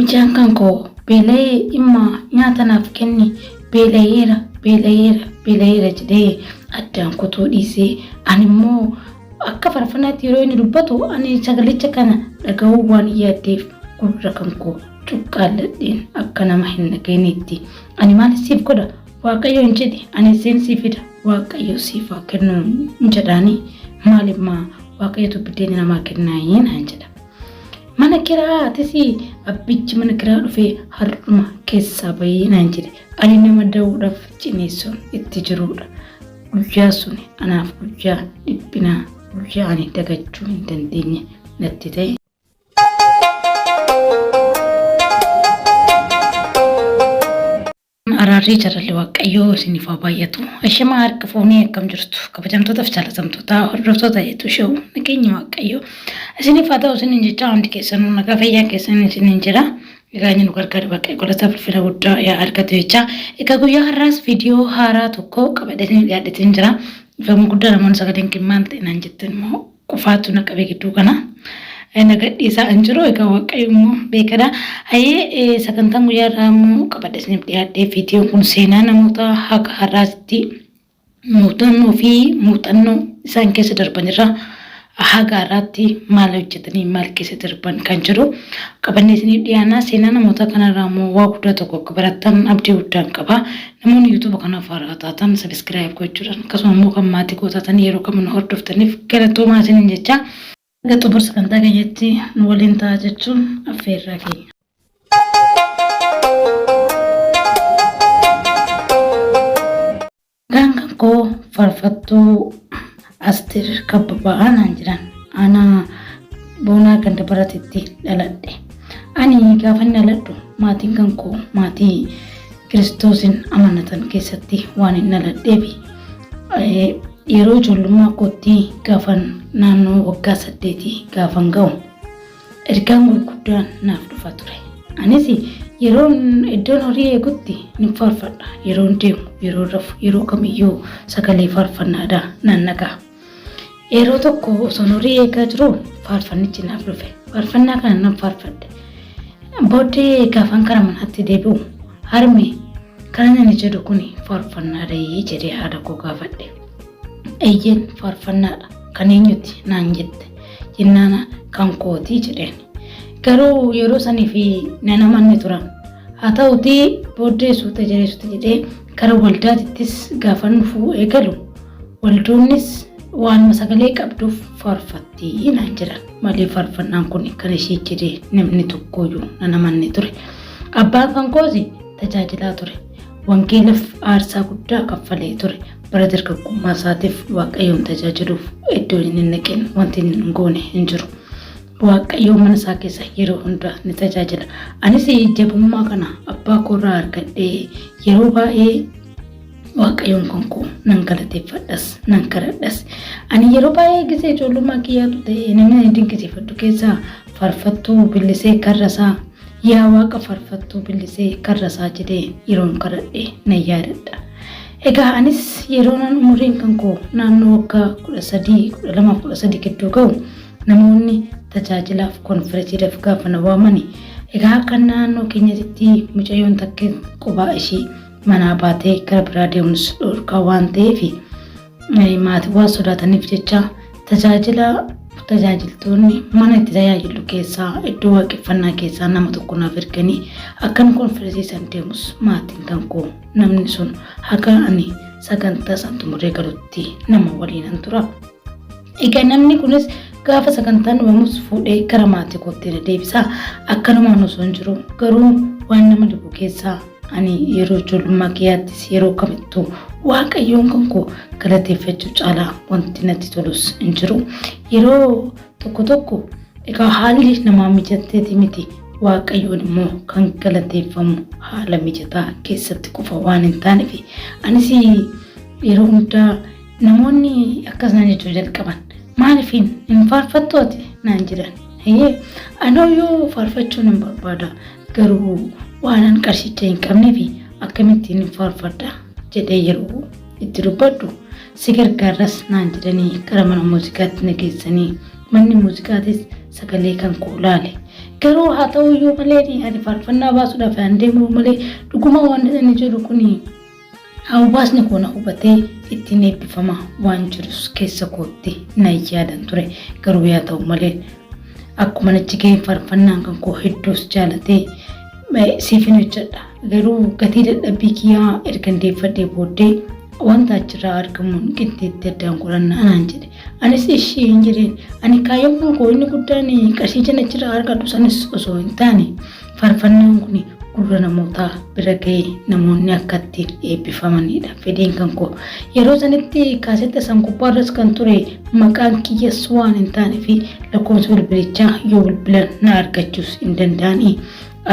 Mijaan kan koo beela'ee imma nyaata naaf kenni beela'eera jedhee addaan kutuu dhiisee ani immoo akka farfanaatti yeroo inni dubbatu ani sagalicha kana dhaga'uu waan yaaddeef gurra kan koo cuqqaalladheen akka nama hin dhageenyetti ani maal siif godha Waaqayyo hin jedhe ani siif fida Waaqayyo siif haa kennu jedhaanii maalimmaa Waaqayyotu biddeen namaa kennaayin han jedha. Mana kiraatis abbichi mana kiraa dhufee har'uma keessaa bahee naan jedhe ani nama da'uudhaaf cineessuun itti jirudha. Guyyaa sun anaaf guyyaa dhiphinaa guyyaa ani dagachuu hin dandeenye natti ta'e. Araarrii jaalalli Waaqayyoo isiniif haa baay'atu. Ashama harka foonii akkam jirtu kabajamtootaaf jaalatamtootaa hordoftoota hedduu sha'u nageenya Waaqayyoo isiniif haa ta'u isiniin jecha hundi keessanuu nagaa fayyaa keessan isiniin jira. Egaa inni nu gargaaru Waaqayyo galata ulfina guddaa yaa argatu jecha. Egaa guyyaa har'aas viidiyoo haaraa tokko qabadhee dhiyaadheetiin jira. Ifama guddaa namoonni sagaleen kimmaan ta'inaan jettan immoo qofaatu na qabee gidduu kana. Nagadhiisaa hin jiru egaa Waaqayyo immoo beekadha. Hayyee sagantaan guyyaa irraa immoo qabadhee isiniif dhiyaadhee viidiyoon kun seenaa namoota haqa har'aatti muuxannoo isaan keessa darban irraa haga har'aatti maal hojjetanii maal keessa darban kan jiru qabannee isiniif dhiyaanna. Seenaa namoota kanarraa immoo waa guddaa tokko akka barattan abdii guddaan qaba. Namoonni yuutuuba kanaaf haaraa taatan sabiskiraayib gochuudhaan akkasuma immoo kan maatii gootaatan yeroo kam nu hordoftaniif galatoomaa isiniin jecha. Gatu bersakantaa keenyatti nu waliin ta'a jechuun affeerraa keenya. Gaangan koo faarfattuu Asteer Kabbabaa naan jiran ana boonaa ganda baratetti dhaladhe. Ani gaafa dhaladhu maatiin kan koo maatii Kiristoosin amanatan keessatti waan hin dhaladheefi yeroo ijoollummaa kootti gaafan naannoo waggaa 8 gaafan ga'u ergaan gurguddaan naaf dhufa ture. Anis yeroo iddoon horii eegutti ni faarfadha. Yeroo deemu yeroo rafu yeroo kamiyyuu sagalee faarfannaadha nan nagaa. Yeroo tokko osoo horii eegaa jiru faarfannichi naaf dhufe. Faarfannaa kana nan faarfadhe. Booddee gaafan karaa manaatti deebi'u harmi kana nani jedhu kun faarfannaadha jedhee haadha koo gaafadhe. Eeyyeen faarfannaadha kan eenyuti naan jette jennaana kan kooti jedheen. Garuu yeroo sanii fi nana manni turan haa ta'uti booddee suuta jedhee gara waldaatittis gaafan dhufuu eegalu waldoonnis waan sagalee qabduuf faarfattii naan jedhan malee faarfannaan kun kan ishee jedhee namni tokkooyyuu nana manni ture. Abbaan kan kooti tajaajilaa ture. Wangeelaaf aarsaa guddaa kaffalee ture. Bara dargaggummaa isaatiif Waaqayyoon tajaajiluuf iddoo inni naqeen wanti hin goone hin jiru. Waaqayyoo mana isaa keessa yeroo hundaa ni tajaajila. Anis jabummaa kana abbaa koorraa argadhee yeroo baay'ee Waaqayyoon kan koo nan galateeffadhas nan kadhadhas. Ani yeroo baay'ee gisee ijoollummaa kiyyaatu ta'e namni dinqisiifadhu keessaa faarfattuu billisee karrasaa yaa Waaqa faarfattuu billisee karrasaa jedhee yeroon kadhadhee nan yaadadha. Egaa anis yeroo umuriin kan koo naannoo waggaa 12 gidduu ga'u namoonni tajaajilaaf konferensiidhaaf gaafa na waamani. Egaa akka naannoo keenyatti mucayyoon takka qubaa ishee manaa baatee gara biraa deemus dhorkaa waan ta'eef maatii waan sodaataniif jecha tajaajiltoonni mana itti tajaajilu keessaa iddoo waaqeffannaa keessaa nama tokko naaf erganii akkan konferensii san deemus maatiin kan koo namni sun haga ani sagantaa san xumuree galutti nama waliin tura. Egaa namni kunis gaafa sagantaan dhumamus fuudhee gara maatii kootti na deebisa. Akkanumaan osoo hin jiru garuu waan nama dhibu keessaa ani yeroo ijoollummaa kiyyaattis yeroo kamittuu Waaqayyoon kan koo galateeffachuu caalaa wanti natti tolus hin jiru. Yeroo tokko egaa haalli namaa mijateeti miti. Waaqayyoon immoo kan galateeffamu haala mijataa keessatti qofa waan hin taaneef anis yeroo hundaa namoonni akkasuma jechuu jalqaban maaliifin hin faarfattooti naan jedhan. Anooyyuu faarfachuu nan barbaada garuu waan qarshicha hin qabneef akkamittiin hin faarfadha jedhee yeroo itti dubbadhu si gargaarras naan jedhanii gara mana muuziqaatti na geessanii manni muuziqaatis sagalee kan koo laale. garuu haa ta'u iyyuu malee ani faarfannaa baasuudhaaf aan deemu malee dhuguma waan inni jedhu kuni hawaasni kun hubatee ittiin eebbifama waan jirus keessa kootti na yaadan ture garuu yaa ta'u malee akkuma nachi ga'een faarfannaan kan koo hedduus jaalatee siifin hojjedha garuu gatii dadhabbii kiyyaa erga deeffadhee booddee wanta achirraa argamuun qinxeetti addaan qorannaa anaan jedhe anis ishee hin jireen ani kaayyoon koo inni guddaan qarshii jala achirraa argadhu sanis osoo hin taane faarfannaan kun gurra namootaa bira ga'ee namoonni akka ittiin eebbifamanidha fedhiin kan koo yeroo sanitti kaasetta san gubbaarras kan ture maqaan kiyyas waan hin taane fi lakkoofsa bilbilichaa yoo bilbilan na argachuus hin danda'anii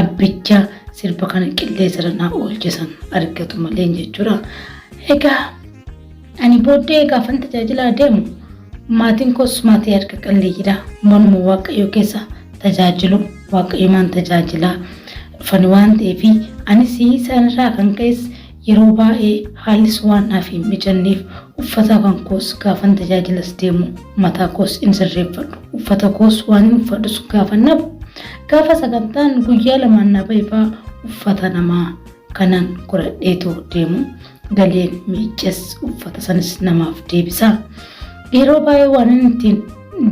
abbicha sirba kana qilleensarra na oolchisan argatu malee jechuudha. Egaa ani booddee gaafan tajaajilaa deemu maatiin koos maatii harka qalleeyyiidha manuma waaqayyoo keessa tajaajilu waaqayyoon tajaajilaa dhufan waan ta'eef anis sanarraa kan ka'es yeroo baay'ee haalis waan naaf hin mijanneef uffata kan koos gaafan tajaajilas deemu mataa koos hin sirreeffadhu uffata koos waan hin uffadhus gaafan nabu gaafa sagantaan guyyaa lamaan na baay'ee uffata namaa kanan godhadheetu deemu galeen miiccas uffata sanis namaaf deebisa yeroo baay'ee waan ittiin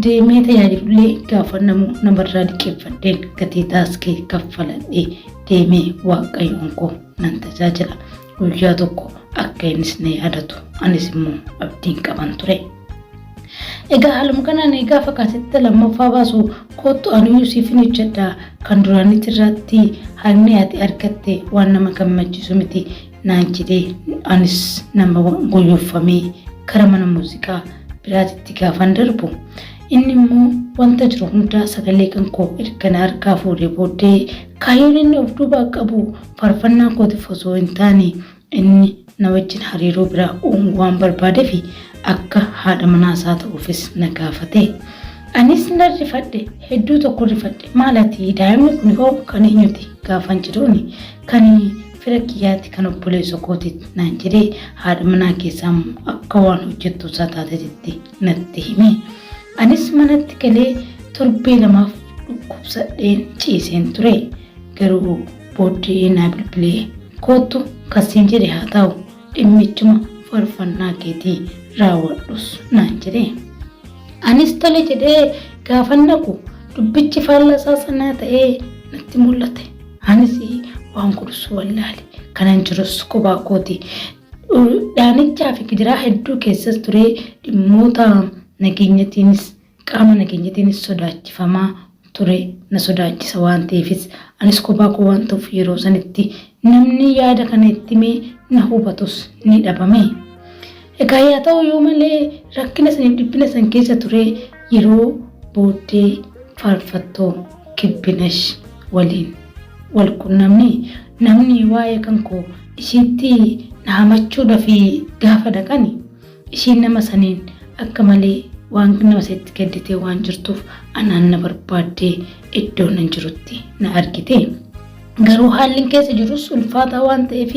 deemee tajaajilullee gaafa namarraa liqeeffadheen gatii taaskee kaffaladhee deemee waaqayyoon koo nan tajaajila guyyaa tokko akka innis na yaadatu anis immoo abdiin qaban ture. Egaa haaluma kanaan gaafa kaasetta lammaffaa baasu kootu aniyyuu siifin hojjedha kan duraanitti irratti haalni ati argatte waan nama gammachiisu miti naan jedhee anis nama guyyoofamee kara mana muuziqaa biraatitti gaafan darbu inni immoo wanta jiru hundaa sagalee kan koo erga harkaa fuudhee booddee kaayyoon inni of duubaa qabu faarfannaa kootiif osoo hin taane inni na wajjin hariiroo biraa uumuu waan barbaadeef akka haadha manaasaa ta'uufis na gaafate anis na rifadhe hedduu tokko rifadhe maalati daa'imni kun hoo kan eenyuti gaafan jedhuuni kan fira kiyyaatti kan obboleessa kootitti naan jedhee haadha manaa keessaa akka waan hojjettu isaa taate jetti natti hime anis manatti galee torbee lamaaf dhukkubsadheen ciiseen ture garuu booddee naa bilbilee kootu kasiin jedhe haa ta'u dhimmichuma faarfannaa keetii raawwadhus naan jedhe anis tole jedhee gaafan dhaqu dubbichi faallasaa sanaa ta'ee natti mul'ate anis waan kursu wallaale kanan jirus kophaa kooti dhaanichaa fi gidiraa hedduu keessas ture dhimmoota nageenyatiinis qaama nageenyatiinis sodaachifamaa ture na sodaachisa waan ta'eefis anis kophaa koo waan ta'uuf yeroo sanitti namni yaada kana itti mee na hubatus ni dhabame. Egaa yaa ta'u yoo malee rakkina saniif dhiphina san keessa ture yeroo booddee faarfattoo Kibbinash waliin wal qunnamni waa'ee kan koo ishiitti na hamachuudhaaf gaafa dhaqani ishiin nama saniin akka malee waan nama seetti gadditee waan jirtuuf anaan na barbaaddee iddoo nan jirutti na argite garuu haalli keessa jirus ulfaataa waan ta'eef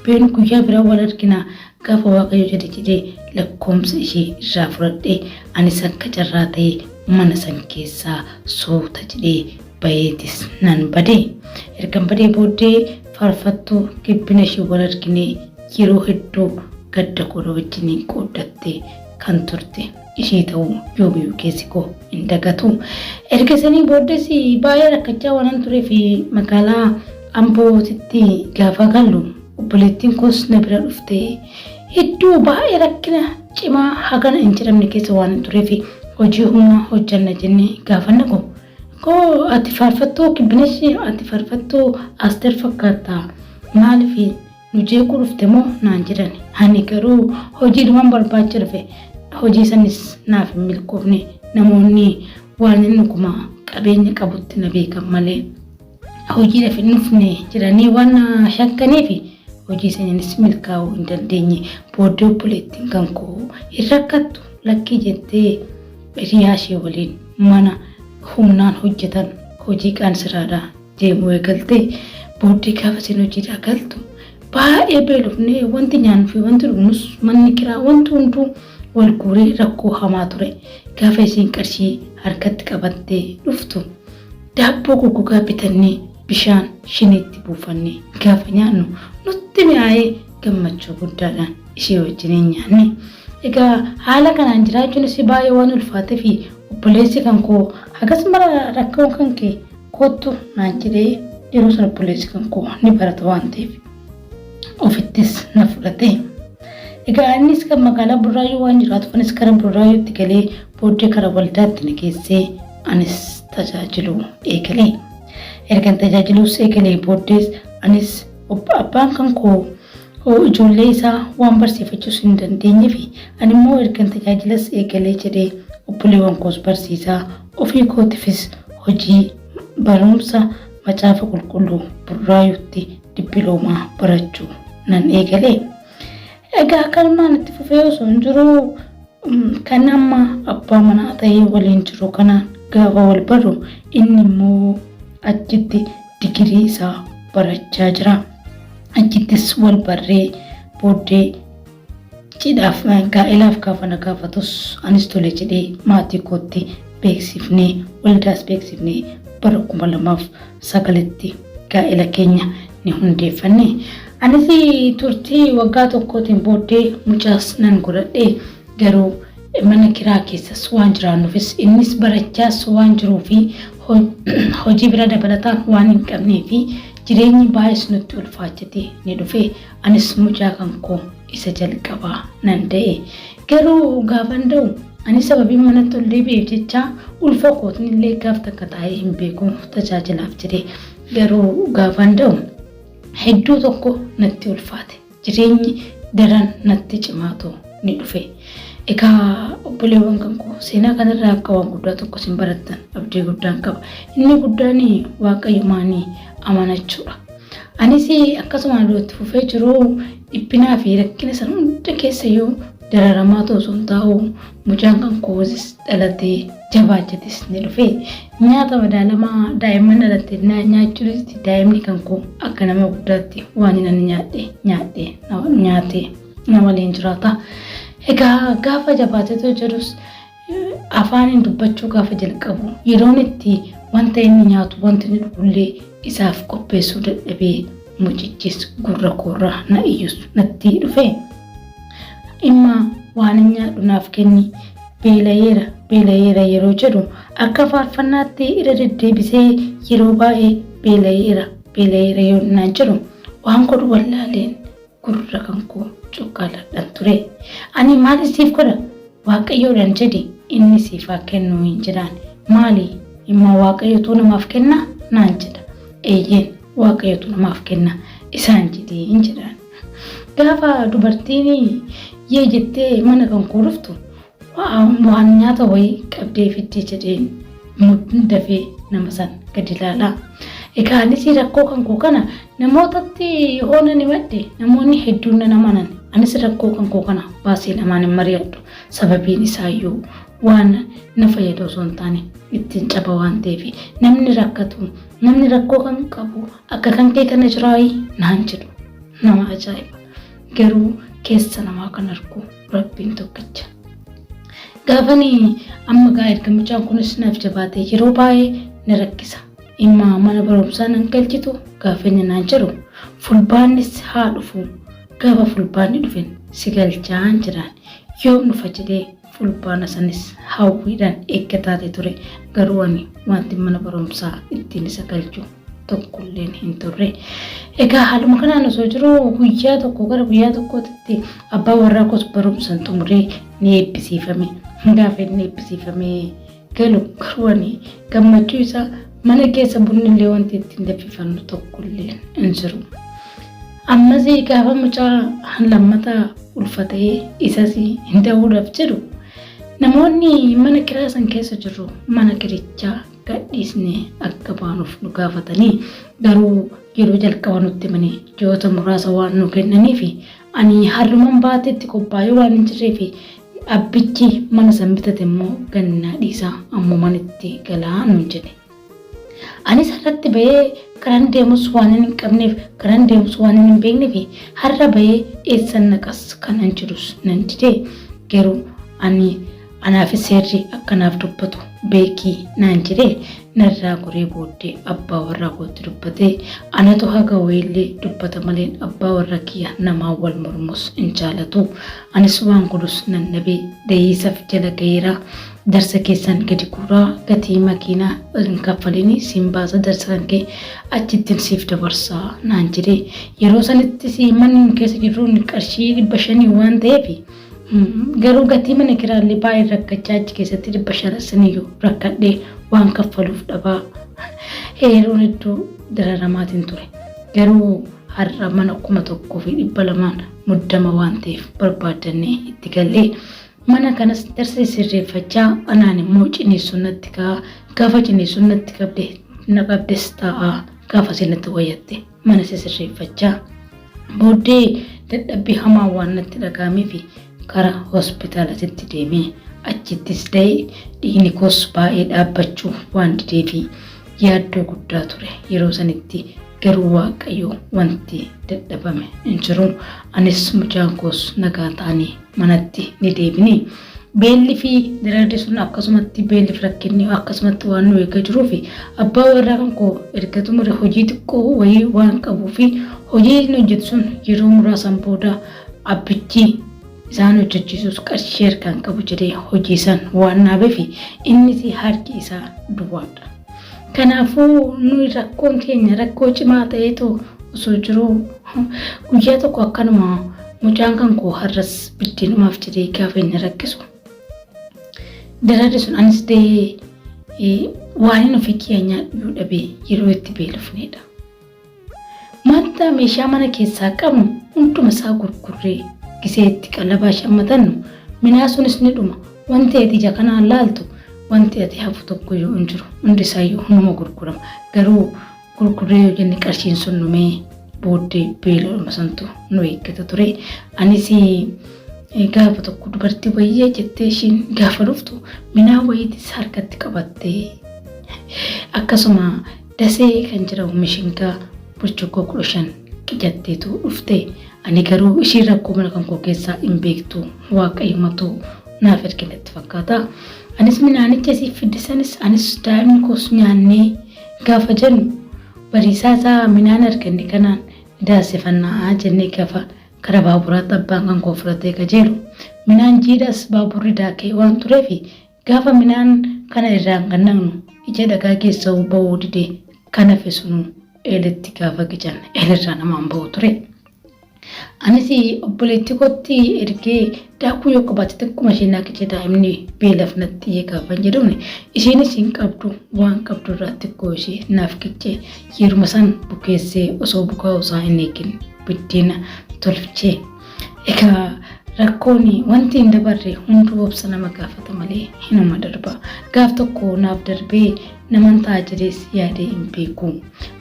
been guyyaa biraa wal argina gaafa waaqayyo jedhee lakkoomsa ishee irraa fudhadhee anis akka carraa ta'ee mana san keessaa soota jedhee bayeetis nan badee ergan badee booddee faarfattuu Kibbinash wal argine yeroo hedduu gadda koo wajjin qooddattee kan turte ishee ta'uu yoomiyyuu keessi koo hin dagatu erga sanii booddees baay'ee rakkachaa waan tureef magaalaa Ambootitti gaafa gallu obboleettiin koos na bira dhufte hedduu baay'ee rakkina cimaa hagana hin jedhamne keessa waan tureef hojii humna hojjanna jennee gaafanna koo ati faarfattuu Kibbinash ati faarfattuu Asteer fakkaata maaliif nu jeequu dhufte moo naan jedhan ani garuu hojii dhumaan barbaacha dhufe hojii sanis naaf hin milkoofne namoonni waan inni kuma qabeenya qabutti na beekan malee hojii dhaaf hin dhufne jedhanii waan shakkaniif hojii saniinis milkaa'uu hin dandeenye booddee obboleettiin kan koo hin rakkattu lakkii jettee hiriyaa ishee waliin mana humnaan hojjetan hojii qaansiraadhaa deemuu eegalte booddee gaafa isin hojiidhaa galtu baay'ee beelofnee wanti nyaannu fi wanti dhugnus manni kiraa wanti hunduu wal guuree rakkoo hamaa ture gaafa isin qarshii harkatti qabattee dhuftu daabboo goggogaa bitannee bishaan shiniitti buufannee gaafa nyaannu nutti mi'aayee gammachuu guddaadhaan ishee wajjin nyaanne. Egaa haala kanaan jiraachuunis baay'ee waan ulfaatee fi obboleessi kan koo hagas mara rakkoon kan kee kottu naan jedhee yeroo sana obboleessi kan koo ni barata waan ta'eef ofittis na fudhate. Egaa innis kan magaalaa Burraayyuu waan jiraatuuf anis gara Burraayyuutti galee booddee kara waldaatti na geessee anis tajaajilu eegalee. Ergan tajaajiluus eegalee booddees anis abbaan kan koo ijoollee isaa waan barsiifachuus hin dandeenye fi ani immoo ergan tajaajilas eegalee jedhee obboleewwan koos barsiisaa ofii kootiifis hojii barumsa macaafa qulqulluu Burraayyuutti dippiloomaa barachuu nan eegalee. Egaa kalmaan itti fufee osoo hin jiru kan amma abbaa manaa ta'ee waliin jiru kanaan gaafa wal baru inni immoo achitti digirii isaa barachaa jira. Achittis wal barree booddee cidhaaf gaa'elaaf gaafa na gaafatus anis tole jedhee maatii kootti beeksifnee waldaas beeksifnee bara 2009tti gaa'ela keenya ni hundeeffanne. Anis turtii waggaa tokkootiin booddee mucaas nan godhadhee garuu mana kiraa keessas waan jiraannuufis innis barachaas waan jiruufi hojii bira dabalataan waan hin qabnee fi jireenyi baay'ees nutti ulfaachatee ni dhufe. Anis mucaa kan koo isa jalqabaa nan ta'e. Garuu gaafan da'u ani sababii manatti ol deebi'eef jecha ulfa kootiin illee gaaf takka taa'ee hin beeku tajaajilaaf jedhee. Garuu gaafan da'u hedduu tokko natti ulfaate. Jireenyi daran natti cimaatu ni dhufe. Egaa obboleewwan kan koo seenaa kanarraa akka waan guddaa tokko sin barattan abdii guddaan qaba. Inni guddaan waaqayyomaanii amanachuudha. Anis akkasuma itti fufee jiru dhiphinaa fi rakkina san hunda keessa yoo dararamaa osoo hin taa'u mucaan kan koosis dhalatee jabaachatis ni dhufe. Nyaata madaalamaa daa'imman dhalatte nyaachuunis daa'imni kan koo akka nama guddaatti waan inni nyaatee nama waliin jiraata. Egaa gaafa jabaatee jirus afaan dubbachuu gaafa jalqabu yeroon itti wanta inni nyaatu wanti inni dhugullee isaaf qopheessuu dadhabee mucichis gurra koorraa na iyyus natti dhufe. Imma waan nyaadhu naaf kenni beelayeera yeroo jedhu akka faarfannaatti irra deddeebisee yeroo baay'ee beelayeera yoo naan jedhu waan godhu wallaaleen gurra kan koo cuqqaaladhaan ture. Ani maal siif godha waaqayyoodhaan jedhi inni siif haa kennu hin jedhaan. Maali imma waaqayyotu namaaf kenna naan jedha. Eeyyeen waaqayyotu namaaf kenna isaan jedhee hin jedhaan. Gaafa dubartiin yee jettee mana kan koo dhuftu waan nyaata wayii qabdee fiddee jedheen dafee nama san gadi ilaalaa. Egaa anis rakkoo kan koo kana namootatti hoonan himadhe namoonni hedduun na amanan. Anis rakkoo kan koo kana baasee namaan hin mari'adhu. Sababiin isaayyuu waan na fayyadu osoo hin taane ittiin caba waan ta'eef namni rakkatu namni rakkoo kan qabu akka kan kee kana jiraayi naan jedhu nama ajaa'iba. Garuu keessa namaa kan argu Rabbiin tokkicha. Gaafani amma erga mucaan kunis naaf jabaatee yeroo baay'ee na rakkisa. Imma mana barumsaa nan galchitu gaafa inni naan jedhu fulbaannis haa dhufu. Gaafa fulbaanni dhufen si galchaan jedhaan yoom dhufa jedhee fulbaana sanis hawwiidhaan eeggataate ture. Garuu ani wanti mana barumsaa ittiin isa galchu tokkolleen hin turre. Egaa haaluma kanaan osoo jiru guyyaa tokko gara guyyaa tokkootti abbaa warraa koos barumsan xumuree ni eebbisiifame. Gaafa inni eebbisiifame galu garuu ani gammachuu isaa mana keessa bunni illee wanti ittiin danfifannu tokkolleen hin jiru. Ammas gaafa mucaa lammataa ulfatee isas hin ta'uudhaaf jedhu namoonni mana kiraa san keessa jiru mana kirichaa gadhiisnee akka baanuuf nu gaafatanii garuu yeroo jalqaba nutti himanii ji'oota muraasa waan nu kennaniif ani harruman baateetti qophaa'ee waan hin jirreef abbichi mana san bitate immoo gannaa dhiisaa ammoo manitti galaa nuun jedhe. Anis harratti bahee karaan deemus waan hin qabneef karaan deemus waan hin beekneef har'a bahee eessan naqas kanan jirus nan dide. Garuu ani anaafis seerri akkanaaf dubbatu beekii naan jedhee narraa goree booddee abbaa warraa kootti dubbatee anatu haga wayiillee dubbata maleen abbaa warra kiyya namaa wal mormus hin jaalatu anis waan godhus nan dhabee dayiisaaf jala gaheera darsa keessan gadi guuraa gatii makiinaa hin kaffalini siin baasa darsa kan kee achittiin siif dabarsaa naan jedhee yeroo sanitti si manni keessa jirruun qarshii 500 waan ta'eef garuu gatii mana kiraallee baay'ee rakkachaa achi keessatti 500 saniyyuu rakkadhee waan kaffaluuf dhabaa heeruun iddoo dararamaatiin ture garuu har'a mana 1,200 muddama waan ta'eef barbaadannee itti gallee mana kanas darsa sirreeffachaa anaan immoo cineessunnatti gaafa cineessunnatti qabdes taa'aa gaafa sinatti wayyatte mana sirreeffachaa booddee dadhabbii hamaa waan natti dhagaameef kara hospitaalatti deemee achittis da'ee dhiigni koos baay'ee dhaabbachuu waan dideef yaaddoo guddaa ture yeroo sanitti garuu waaqayyo wanti dadhabame hin jiru anis mucaan koos nagaa ta'anii manatti ni deebine beelli fi dararri sun akkasumatti beelli rakkinni akkasumatti waan nu eegaa jiruu fi abbaa warraa kan koo erga tumure hojii xiqqoo wayii waan qabuu fi hojii inni hojjetu sun yeroo muraasan booda abbichi isaan hojjechiisuus qarshii harkaan qabu jedhee hojii san waan naabeef innis harki isaa duwwaadha. Kanaafuu nuyi rakkoon keenya rakkoo cimaa ta'eetu osoo jiruu guyyaa tokko akkanuma mucaan kan koo har'as biddeenumaaf jedhee gaafa inni rakkisu. Dararri sun anis ta'ee waan ofii keenyaa dhiyoo dhabee yeroo itti beelofnedha. Maanta meeshaa mana keessaa qabnu hunduma isaa gurgurree giseetti qalabaa shammatannu minaa sunis ni dhuma wanti ati ija kanaan laaltu wanti ati hafu tokko yoo hin jiru hundi isaayyuu hunuma gurgurama garuu gurgurree yoo jenne qarshiin sun dhumee booddee beeluma santu nu eeggata ture anis gaafa tokko dubartii wayyaa jettee ishiin gaafa dhuftu minaa wayiitis harkatti qabattee akkasuma dasee kan jedhamu mishingaa burcuqqoo 15 qijatteetu dhufte ani garuu ishii rakkoo mana kan koo keessaa hin beektu waaqayyumatu naaf erginetti fakkaata anis minaanicha siif fiddisanis anis daa'imni koos nyaannee gaafa jennu bariisaa isaa minaan arganne kanaan daasifannaa jennee gaafa kara baaburaatti abbaan kan koo fudhatee qajeelu minaan jiidhas baaburri daakee waan tureef gaafa minaan kana irraan gannaqnu ija dhagaa keessa ba'uu didee kana fesunu eeletti gaafa gijan eelirraa namaan ba'u ture. Anis obboleetti kootti ergee daakuu yoo qabaate xiqquma ishee naaqiche daa'imni beelaf natti gaafa jedhamne isheenis hin qabdu waan qabdu irraa xiqqoo ishee naaf qicce yeruma san bukeessee osoo bukaa osoo hin eegin biddeena tolchee egaa rakkoon wanti hin dabarre hunduu obsa nama gaafata malee hinuma darba gaaf tokko naaf darbee naman ta'a jedhees yaadee hin beeku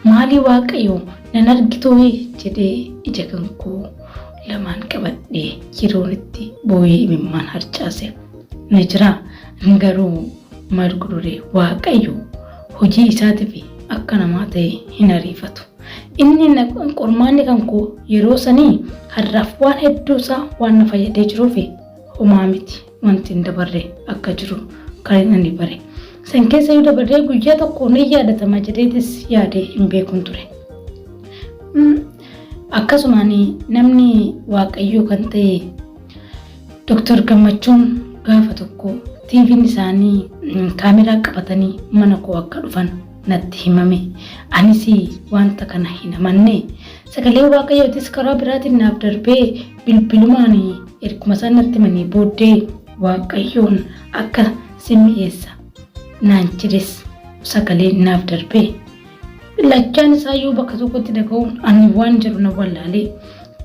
maalii waaqayyo nan argituu jedhee ija kan koo lamaan qabadhee yeroon itti booyee imimmaan harcaase ni jira garuu maal godhuree waaqayyo hojii isaatiif akka namaa ta'e hin ariifatu inni qormaanni kan koo yeroo sanii har'aaf waan hedduu isaa waan na fayyadee jiruuf homaa miti wanti hin dabarre akka jiru kan inni bare san keessa yoo dabarree guyyaa tokko ni yaadatama jedheetis yaadee hin beekun ture. Akkasumaan namni waaqayyoo kan ta'e Dr. Gammachuun gaafa tokko TV'n isaanii kaameraa qabatanii mana koo akka dhufan natti himame. Anis wanta kana hin amanne sagalee waaqayyootis karaa biraatiin naaf darbee bilbilumaan erguma san natti himanii booddee waaqayyoon akka simmi'eessa naan jedhes sagalee naaf darbee lachaan isaayyuu bakka tokkotti dhaga'uun ani waan jiru na wallaalee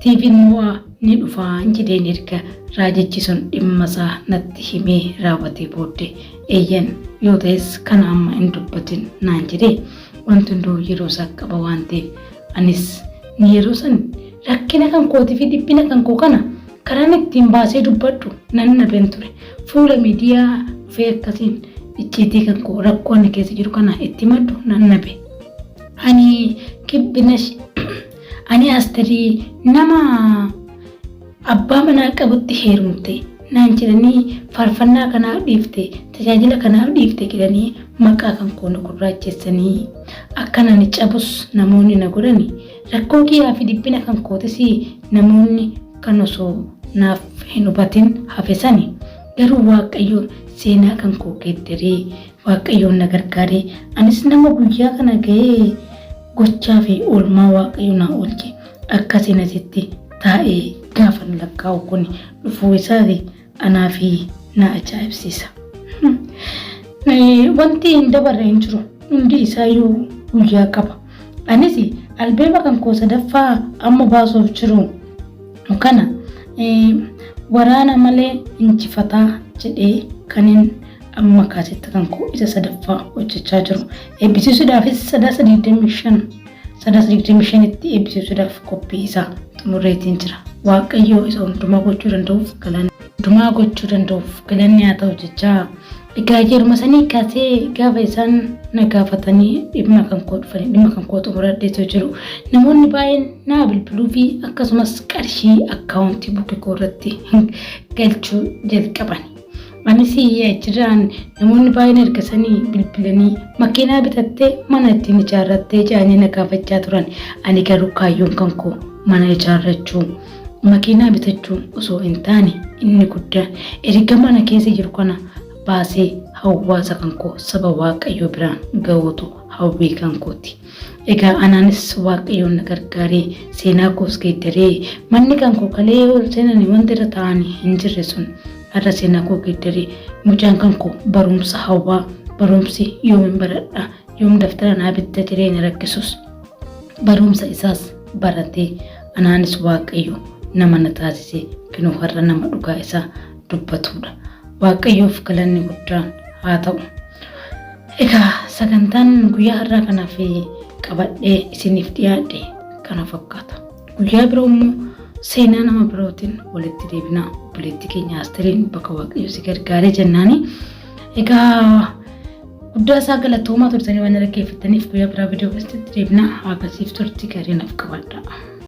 TV'n mo'aa ni dhufaa jedheen erga raajichi sun dhimma isaa natti himee raawwatee booddee eeyyan yoo ta'es kana amma hin dubbatin naan jedhee wanti hunduu yeroo isaa qaba waan ta'eef anis ni yeroo san rakkina kan kootii fi dhiphina kan koo kana karaan ittiin baasee dubbadhu nan nabeen ture fuula miidiyaa dhufee akkasiin icciitii kan koo rakkoon keessa jiru kana itti maddu nan nabe. Ani Asterii nama abbaa manaa qabutti heerumte naan jedhanii faarfannaa kanaaf dhiifte tajaajila kanaaf dhiifte jedhanii maqaa kan koo na gurraachessanii akka ani cabus namoonni na godhani rakkoo kiyyaa fi dhiphina kan kootis namoonni kan osoo naaf hin hubatin hafesani garuu Waaqayyo seenaa kan koo geeddaree Waaqayyoon na gargaaree anis nama guyyaa kana ga'ee gochaa fi oolmaa Waaqayyo na oolche akkasiin asitti taa'ee gaafa lakkaa'u kun dhufuu isaati anaa fi na ajaa'ibsiisa. Wanti hin dabarre hin jiru hundi isaayyuu guyyaa qaba. Anis albeema kan koo sadaffaa amma baasuuf jiru kana waraana malee injifataa jedhee kanin amma kaasetta kan koo isa sadaffaa hojjechaa jiru. Eebbisiisuudhaafis 325 itti eebbisiisuudhaaf qophii isaa xumureetiin jira. Waaqayyo isa hundumaa gochuu danda'uuf galanni haa ta'u jechaa. Egaa yeruma sanii kaasee gaafa isaan na gaafatanii dhimma kan koo dhufanii dhimma kan koo xumuradheetu jiru. Namoonni baay'een naa bilbiluu fi akkasumas qarshii akkaawuntii buukii koo irratti galchuu jalqaban. Anis achirraan namoonni baay'een ergasanii bilbilanii makiinaa bitattee mana ittiin ijaarrattee jedhanii na gaafachaa turan. Ani garuu kaayyoon kan koo mana ijaarrachuu makiinaa bitachuu osoo hin taane inni guddaan erga mana keessa jiru kana baasee hawaasa kan koo saba Waaqayyo biraan ga'uutu hawwii kan kooti. Egaa anaanis Waaqayyoon na gargaaree seenaa koos geeddaree manni kan koo kalee ol seenanii wanti irra taa'anii hin jirre sun har'a seenaa koo geeddaree mucaan kan koo barumsa hawwaa barumsi yoomin baradha yoom daftara naa bitta jiree na rakkisus barumsa isaas baratee anaanis Waaqayyo nama na taasisee kinoo har'a nama dhugaa isaa dubbatudha. Waaqayyoof galanni guddaan haa ta'u. Egaa sagantaan guyyaa har'aa kanaaf qabadhee isiniif dhiyaadhe kana fakkaata. Guyyaa biroo immoo seenaa nama birootiin walitti deebinaa obboleettii keenya Astiriin bakka Waaqayyo si gargaaree jennaani. Egaa guddaa isaa galatoomaa turtanii waan dhaggeeffattaniif guyyaa biraa viidiyoo keessatti deebinaa haa gasiif turtii gaarii naaf qabadhaa.